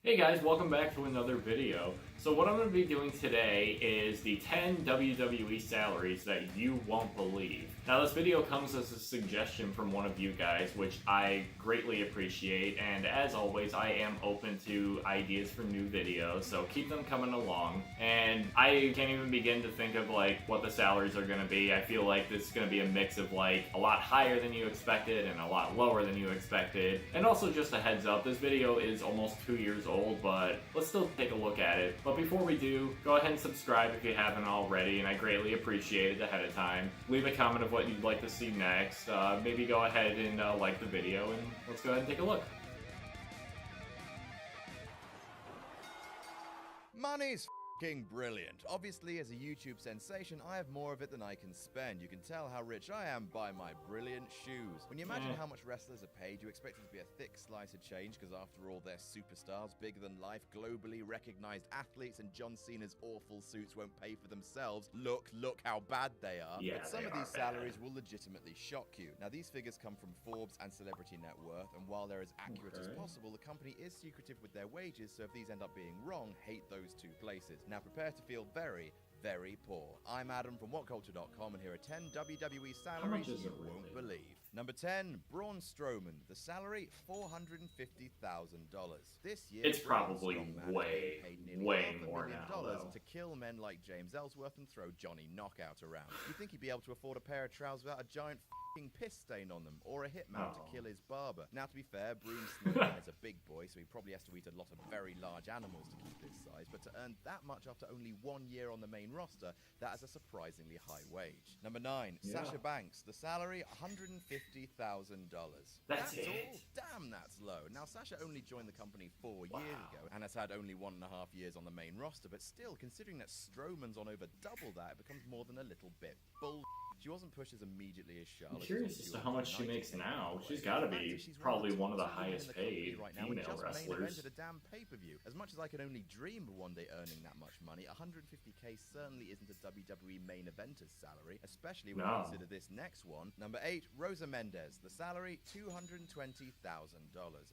Hey guys, welcome back to another video. So what I'm going to be doing today is the 10 WWE salaries that you won't believe. Now this video comes as a suggestion from one of you guys, which I greatly appreciate, and as always I am open to ideas for new videos, so keep them coming along. And I can't even begin to think of like what the salaries are going to be. I feel like this is going to be a mix of like a lot higher than you expected and a lot lower than you expected. And also just a heads up, this video is almost 2 years old, but let's still take a look at it. But before we do, go ahead and subscribe if you haven't already, and I greatly appreciate it ahead of time. Leave a comment of what you'd like to see next. Maybe go ahead and like the video, and let's go ahead and take a look. Money's f***ing brilliant. Obviously, as a YouTube sensation, I have more of it than I can spend. You can tell how rich I am by my brilliant shoes. When you imagine how much wrestlers are paid, you expect it to be a thick slice of change, because after all, they're superstars, bigger than life, globally recognized athletes, and John Cena's awful suits won't pay for themselves. Look how bad they are. Yeah, but some of these bad. salaries will legitimately shock you. Now, these figures come from Forbes and Celebrity Net Worth, and while they're as accurate as possible, the company is secretive with their wages, so if these end up being wrong, hate those two places. Now prepare to feel very, very poor. I'm Adam from WhatCulture.com, and here are 10 WWE salaries you won't believe. Number 10, Braun Strowman. The salary, $450,000. This year, It's probably way more now, dollars to kill men like James Ellsworth and throw Johnny Knockout around. You'd think he'd be able to afford a pair of trousers without a giant piss stain on them, or a hitman to kill his barber. Now, to be fair, Braun Strowman is a big boy, so he probably has to eat a lot of very large animals to keep his size, but to earn that much after only 1 year on the main roster, that is a surprisingly high wage. Number 9, Sasha Banks. The salary, $150,000. That's it. all? Damn, that's low. Now, Sasha only joined the company 4 years ago, and has had only 1.5 years on the main roster, but still, considering that Strowman's on over double that, it becomes more than a little bit bull. She wasn't pushed as immediately as Charlotte. I'm curious as to how much she makes now. She's got to be probably one of the highest paid female wrestlers. A damn pay-per-view. As much as I could only dream of one day earning that much money, $150K certainly isn't a WWE main eventer's salary, especially when you consider this next one. Number 8, Rosa Mendez. The salary, $220,000.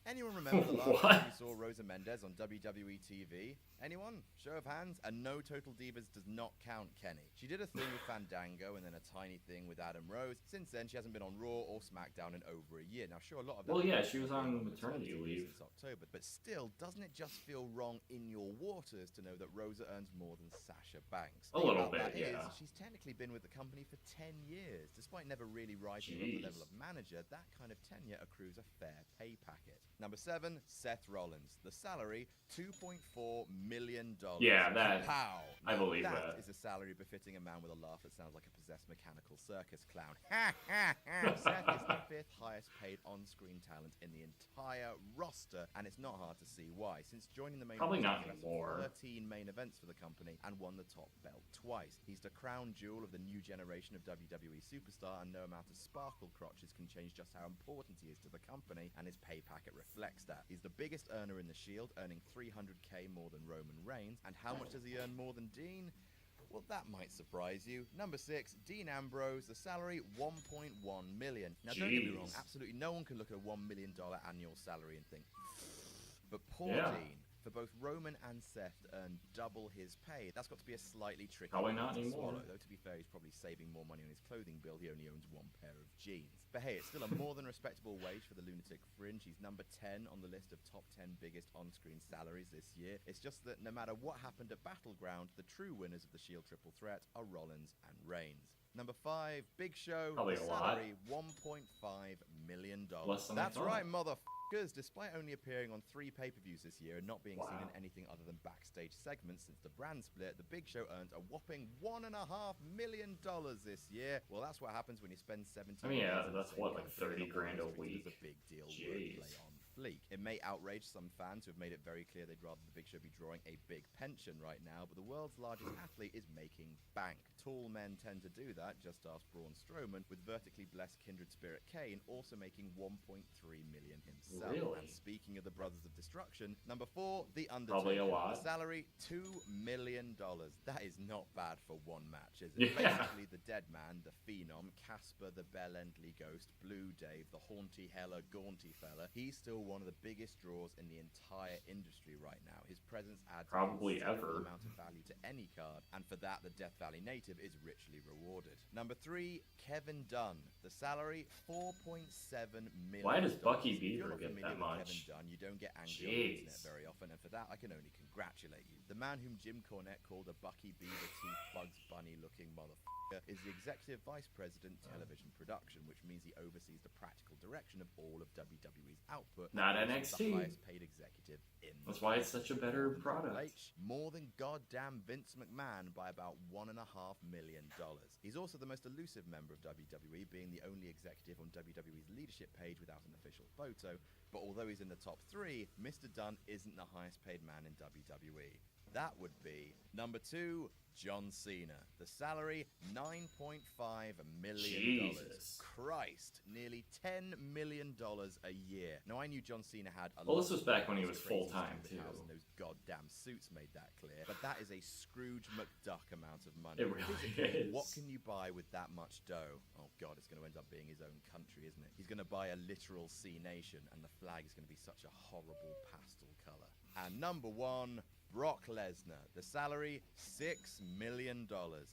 Anyone remember the last time you saw Rosa Mendez on WWE TV? Anyone? Show of hands? And no, Total Divas does not count Kenny. She did a thing with Fandango and then a tiny thing with Adam Rose. Since then, she hasn't been on Raw or SmackDown in over a year. Now, sure, a lot of them... Well, yeah, she was on maternity leave since October, but still, doesn't it just feel wrong in your waters to know that Rosa earns more than Sasha Banks? A little bit, yeah. She's technically been with the company for 10 years. Despite never really rising to the level of manager, that kind of tenure accrues a fair pay packet. Number 7, Seth Rollins. The salary, $2.4 million. Yeah, that... Pow! I believe that. That is a salary befitting a man with a laugh that sounds like a possessed mechanical circus clown. Seth is the 5th highest paid on-screen talent in the entire roster, and it's not hard to see why. Since joining the main roster, not he anymore. 13 main events for the company and won the top belt twice. He's the crown jewel of the new generation of WWE superstar, and no amount of sparkle crotches can change just how important he is to the company, and his pay packet reflects that. He's the biggest earner in the Shield, earning $300K more than Roman Reigns. And how much does he earn more than Dean? Well, that might surprise you. Number 6, Dean Ambrose, the salary, $1.1 million. Now, don't get me wrong, absolutely no one can look at a $1 million annual salary and think, but poor Dean, for both Roman and Seth to earn double his pay. That's got to be a slightly tricky probably not to anymore. Swallow, though to be fair, he's probably saving more money on his clothing bill. He only owns 1 pair of jeans. But hey, it's still a more than respectable wage for the lunatic fringe. He's number 10 on the list of top 10 biggest on-screen salaries this year. It's just that no matter what happened at Battleground, the true winners of the Shield triple threat are Rollins and Reigns. Number 5, Big Show. Probably a salary, $1.5 million. That's right, motherfuckers. Despite only appearing on 3 pay-per-views this year and not being seen in anything other than backstage segments since the brand split, the Big Show earned a whopping $1.5 million this year. Well, that's what happens when you spend 17 that's what, like 30 grand a week? It's a big deal wordplay on fleek. It may outrage some fans who have made it very clear they'd rather the Big Show be drawing a big pension right now, but the world's largest athlete is making bank. Tall men tend to do that, just ask Braun Strowman, with vertically blessed kindred spirit Kane also making $1.3 million himself. Really? And speaking of the Brothers of Destruction, number 4, The Undertaker. Probably a lot. The salary, $2 million. That is not bad for one match, is it? Yeah. Basically, the Dead Man, the Phenom, Casper, the Bell Endley Ghost, Blue Dave, the Haunty Hella Gaunty fella, he's still one of the biggest draws in the entire industry right now. His presence adds Probably a considerable ever. amount of value to any card, and for that, the Death Valley native is richly rewarded. Number 3, Kevin Dunn. The salary, $4.7 million. Why does Bucky If you're Beaver not get familiar that with much? Kevin Dunn, you don't get angry on the Jeez. internet very often, and for that, I can only congratulate you. The man whom Jim Cornette called a Bucky Beaver teeth Bugs Bunny looking motherfucker is the executive vice president television production, which means he oversees the practical direction of all of WWE's output. Not and NXT. is the highest paid executive in the That's why it's such a better product. More than goddamn Vince McMahon by about $1.5 million. He's also the most elusive member of WWE, being the only executive on WWE's leadership page without an official photo. But although he's in the top 3, Mr. Dunn isn't the highest paid man in WWE. That would be number 2, John Cena. The salary, $9.5 million. Jesus. Christ, nearly $10 million a year. Now, I knew John Cena had a Well, lot this was of back when he crazy was full-time, stupid too. house, and those goddamn suits made that clear. But that is a Scrooge McDuck amount of money. It really Physically, is. what can you buy with that much dough? Oh god, it's going to end up being his own country, isn't it? He's going to buy a literal C nation, and the flag is going to be such a horrible pastel color. And number 1, Brock Lesnar. The salary, $6 million.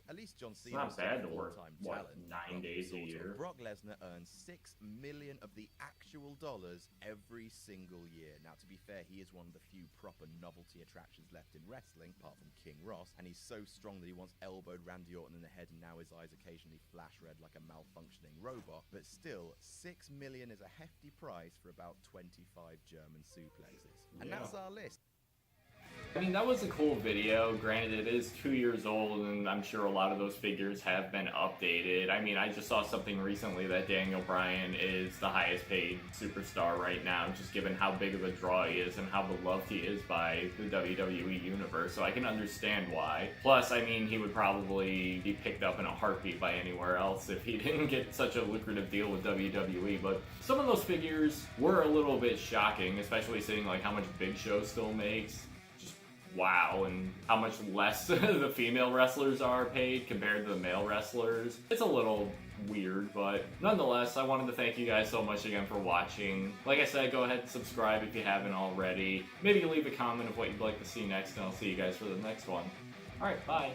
At least John It's Cena not bad to work, full-time what, talent. 9 days a Sort of. year? Brock Lesnar earns $6 million of the actual dollars every single year. Now, to be fair, he is one of the few proper novelty attractions left in wrestling, apart from King Ross, and he's so strong that he once elbowed Randy Orton in the head, and now his eyes occasionally flash red like a malfunctioning robot. But still, $6 million is a hefty price for about 25 German suplexes. And Yeah. that's our list. I mean, that was a cool video. Granted, it is 2 years old, and I'm sure a lot of those figures have been updated. I mean, I just saw something recently that Daniel Bryan is the highest paid superstar right now, just given how big of a draw he is and how beloved he is by the WWE Universe, so I can understand why. Plus, I mean, he would probably be picked up in a heartbeat by anywhere else if he didn't get such a lucrative deal with WWE, but some of those figures were a little bit shocking, especially seeing like how much Big Show still makes. Wow, and how much less the female wrestlers are paid compared to the male wrestlers. It's a little weird, but nonetheless, I wanted to thank you guys so much again for watching. Like I said, go ahead and subscribe if you haven't already. Maybe leave a comment of what you'd like to see next, and I'll see you guys for the next one. Alright, bye.